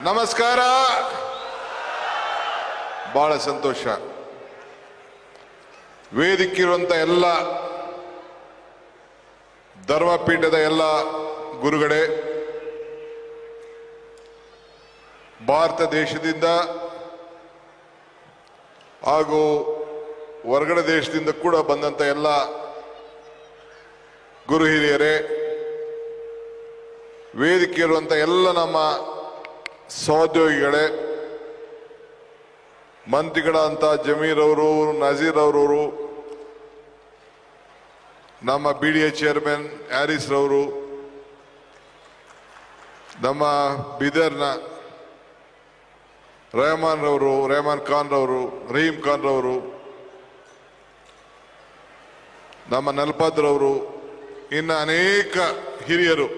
ನಮಸ್ಕಾರ. ಬಹಳ ಸಂತೋಷ. ವೇದಿಕೆಯಿರುವಂತ ಎಲ್ಲ ಧರ್ಮಪೀಠದ ಎಲ್ಲ ಗುರುಗಳೇ, ಭಾರತ ದೇಶದಿಂದ ಹಾಗೂ ಹೊರಗಡೆ ದೇಶದಿಂದ ಕೂಡ ಬಂದಂತ ಎಲ್ಲ ಗುರು ಹಿರಿಯರೇ, ವೇದಿಕೆ ಇರುವಂತ ಎಲ್ಲ ನಮ್ಮ ಸಹೋದ್ಯೋಗಿಗಳೇ, ಮಂತ್ರಿಗಳಂತ ಜಮೀರ್ ಅವರು, ನಜೀರ್ ಅವರು, ನಮ್ಮ BDA ಚೇರ್ಮನ್ ಹ್ಯಾರಿಸ್ ರವರು, ನಮ್ಮ ಬೀದರ್ನ ರೆಹಮಾನ್ ಖಾನ್ ರವರು, ರಹೀಂ ಖಾನ್ ರವರು, ನಮ್ಮ ನಲ್ಪದ್ರವರು, ಇನ್ನು ಅನೇಕ ಹಿರಿಯರು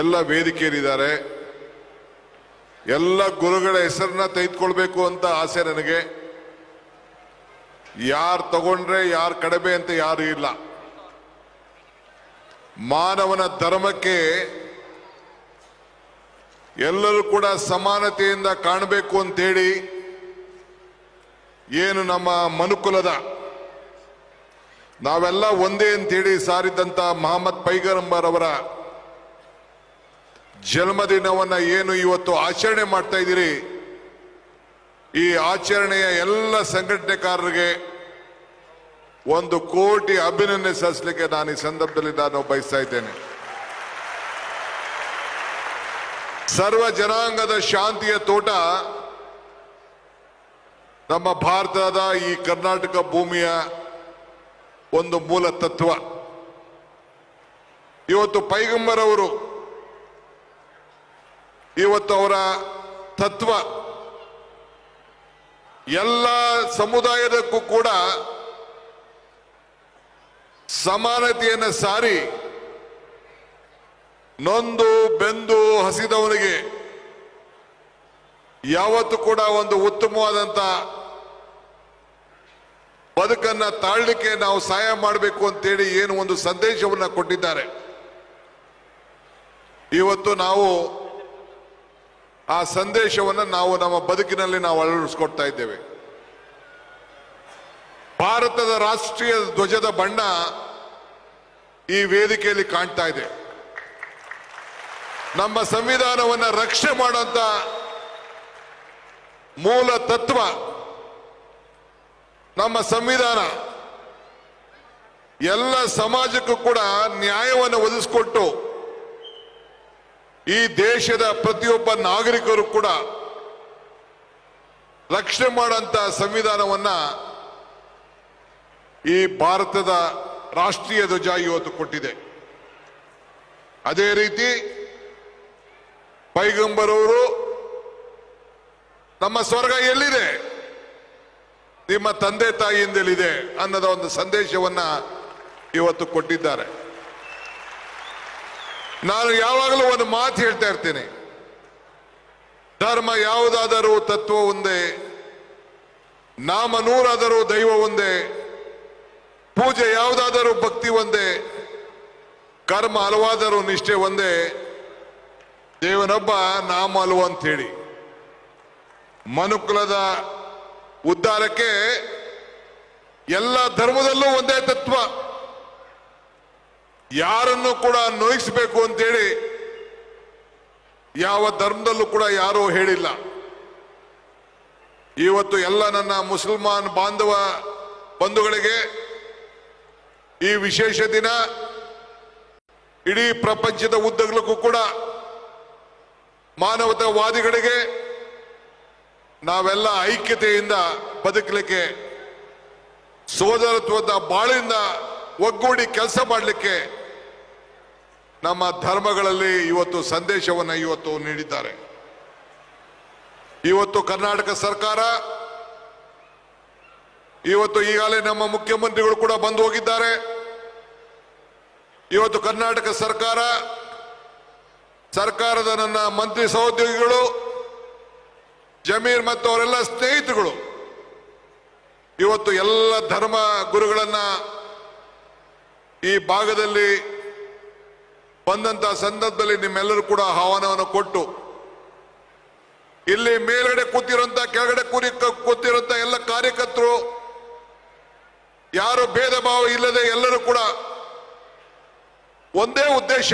ಎಲ್ಲ ವೇದಿಕೆಯಲ್ಲಿದ್ದಾರೆ. ಎಲ್ಲ ಗುರುಗಳ ಹೆಸರನ್ನ ತೆಗೆದುಕೊಳ್ಬೇಕು ಅಂತ ಆಸೆ ನನಗೆ. ಯಾರು ತಗೊಂಡ್ರೆ ಯಾರು ಕಡಿಮೆ ಅಂತ ಯಾರು ಇಲ್ಲ. ಮಾನವನ ಧರ್ಮಕ್ಕೆ ಎಲ್ಲರೂ ಕೂಡ ಸಮಾನತೆಯಿಂದ ಕಾಣಬೇಕು ಅಂತೇಳಿ ಏನು ನಮ್ಮ ಮನುಕುಲದ ನಾವೆಲ್ಲ ಒಂದೇ ಅಂತೇಳಿ ಸಾರಿದಂತ ಮೊಹಮ್ಮದ್ ಪೈಗಂಬರ್ ಅವರ ಜನ್ಮದಿನವನ್ನ ಏನು ಇವತ್ತು ಆಚರಣೆ ಮಾಡ್ತಾ ಇದ್ದೀರಿ, ಈ ಆಚರಣೆಯ ಎಲ್ಲ ಸಂಘಟನೆಕಾರರಿಗೆ 1 ಕೋಟಿ ಅಭಿನಂದನೆ ಸಲ್ಲಿಸಲಿಕ್ಕೆ ನಾನು ಈ ಸಂದರ್ಭದಲ್ಲಿ ಬಯಸ್ತಾ ಇದ್ದೇನೆ. ಸರ್ವ ಜನಾಂಗದ ಶಾಂತಿಯ ತೋಟ ನಮ್ಮ ಭಾರತದ ಈ ಕರ್ನಾಟಕ ಭೂಮಿಯ ಒಂದು ಮೂಲ ತತ್ವ. ಇವತ್ತು ಪೈಗಂಬರ್ ಅವರು ಇವತ್ತು ಅವರ ತತ್ವ ಎಲ್ಲ ಸಮುದಾಯದಕ್ಕೂ ಕೂಡ ಸಮಾನತೆಯನ್ನು ಸಾರಿ, ನೊಂದು ಬೆಂದು ಹಸಿದವನಿಗೆ ಯಾವತ್ತು ಕೂಡ ಒಂದು ಉತ್ತಮವಾದಂತ ಬದುಕನ್ನ ತಾಳ್ಲಿಕ್ಕೆ ನಾವು ಸಹಾಯ ಮಾಡಬೇಕು ಅಂತೇಳಿ ಏನು ಒಂದು ಸಂದೇಶವನ್ನ ಕೊಟ್ಟಿದ್ದಾರೆ. ಇವತ್ತು ನಾವು ಆ ಸಂದೇಶವನ್ನು ನಾವು ನಮ್ಮ ಬದುಕಿನಲ್ಲಿ ನಾವು ಅಳವಡಿಸಿಕೊಡ್ತಾ ಇದ್ದೇವೆ. ಭಾರತದ ರಾಷ್ಟ್ರೀಯ ಧ್ವಜದ ಬಣ್ಣ ಈ ವೇದಿಕೆಯಲ್ಲಿ ಕಾಣ್ತಾ ಇದೆ. ನಮ್ಮ ಸಂವಿಧಾನವನ್ನು ರಕ್ಷಣೆ ಮಾಡುವಂತ ಮೂಲ ತತ್ವ ನಮ್ಮ ಸಂವಿಧಾನ ಎಲ್ಲ ಸಮಾಜಕ್ಕೂ ಕೂಡ ನ್ಯಾಯವನ್ನು ಒದಗಿಸಿಕೊಟ್ಟು ಈ ದೇಶದ ಪ್ರತಿಯೊಬ್ಬ ನಾಗರಿಕರು ಕೂಡ ರಕ್ಷಣೆ ಮಾಡುವಂತ ಸಂವಿಧಾನವನ್ನ ಈ ಭಾರತದ ರಾಷ್ಟ್ರೀಯ ಧ್ವಜ ಇವತ್ತು ಕೊಟ್ಟಿದೆ. ಅದೇ ರೀತಿ ಪೈಗಂಬರ್ ಅವರು ನಮ್ಮ ಸ್ವರ್ಗ ಎಲ್ಲಿದೆ, ನಿಮ್ಮ ತಂದೆ ತಾಯಿಯಿಂದಲಿದೆ ಅನ್ನೋದ ಒಂದು ಸಂದೇಶವನ್ನ ಇವತ್ತು ಕೊಟ್ಟಿದ್ದಾರೆ. ನಾನು ಯಾವಾಗಲೂ ಒಂದು ಮಾತು ಹೇಳ್ತಾ ಇರ್ತೇನೆ, ಧರ್ಮ ಯಾವುದಾದರೂ ತತ್ವ ಒಂದೇ, ನಾಮ ನೂರಾದರೂ ದೈವ ಒಂದೇ, ಪೂಜೆ ಯಾವುದಾದರೂ ಭಕ್ತಿ ಒಂದೇ, ಕರ್ಮ ಹಲವಾದರೂ ನಿಷ್ಠೆ ಒಂದೇ, ದೇವನೊಬ್ಬ ನಾಮ ಹಲವು ಅಂತ ಹೇಳಿ. ಮನುಕುಲದ ಉದ್ಧಾರಕ್ಕೆ ಎಲ್ಲ ಧರ್ಮದಲ್ಲೂ ಒಂದೇ ತತ್ವ. ಯಾರನ್ನು ಕೂಡ ನೋಯಿಸಬೇಕು ಅಂತೇಳಿ ಯಾವ ಧರ್ಮದಲ್ಲೂ ಕೂಡ ಯಾರೂ ಹೇಳಿಲ್ಲ. ಇವತ್ತು ಎಲ್ಲ ನನ್ನ ಮುಸಲ್ಮಾನ್ ಬಾಂಧವ ಬಂಧುಗಳಿಗೆ ಈ ವಿಶೇಷ ದಿನ ಇಡೀ ಪ್ರಪಂಚದ ಉದ್ದಗಲಕ್ಕೂ ಕೂಡ ಮಾನವತಾವಾದಿಗಳಿಗೆ ನಾವೆಲ್ಲ ಐಕ್ಯತೆಯಿಂದ ಬದುಕಲಿಕ್ಕೆ, ಸೋದರತ್ವದ ಬಾಳಿಂದ ಒಗ್ಗೂಡಿ ಕೆಲಸ ಮಾಡಲಿಕ್ಕೆ ನಮ್ಮ ಧರ್ಮಗಳಲ್ಲಿ ಇವತ್ತು ಸಂದೇಶವನ್ನು ಇವತ್ತು ನೀಡಿದ್ದಾರೆ. ಇವತ್ತು ಕರ್ನಾಟಕ ಸರ್ಕಾರ, ಇವತ್ತು ಈಗಾಗಲೇ ನಮ್ಮ ಮುಖ್ಯಮಂತ್ರಿಗಳು ಕೂಡ ಬಂದು ಹೋಗಿದ್ದಾರೆ. ಇವತ್ತು ಕರ್ನಾಟಕ ಸರ್ಕಾರದ ನನ್ನ ಮಂತ್ರಿ ಸಹೋದ್ಯೋಗಿಗಳು, ಜಮೀರ್ ಮತ್ತು ಅವರೆಲ್ಲ ಸ್ನೇಹಿತರುಗಳು ಇವತ್ತು ಎಲ್ಲ ಧರ್ಮ ಗುರುಗಳನ್ನ ಈ ಭಾಗದಲ್ಲಿ ಬಂದಂತ ಸಂದರ್ಭದಲ್ಲಿ ನಿಮ್ಮೆಲ್ಲರೂ ಕೂಡ ಆಹ್ವಾನವನ್ನು ಕೊಟ್ಟು ಇಲ್ಲಿ ಮೇಲ್ಗಡೆ ಕೂತಿರೋಂತ ಕೆಳಗಡೆ ಕೂತಿರೋಂತ ಎಲ್ಲ ಕಾರ್ಯಕರ್ತರು ಯಾರು ಭೇದ ಭಾವ ಇಲ್ಲದೆ ಎಲ್ಲರೂ ಕೂಡ ಒಂದೇ ಉದ್ದೇಶ,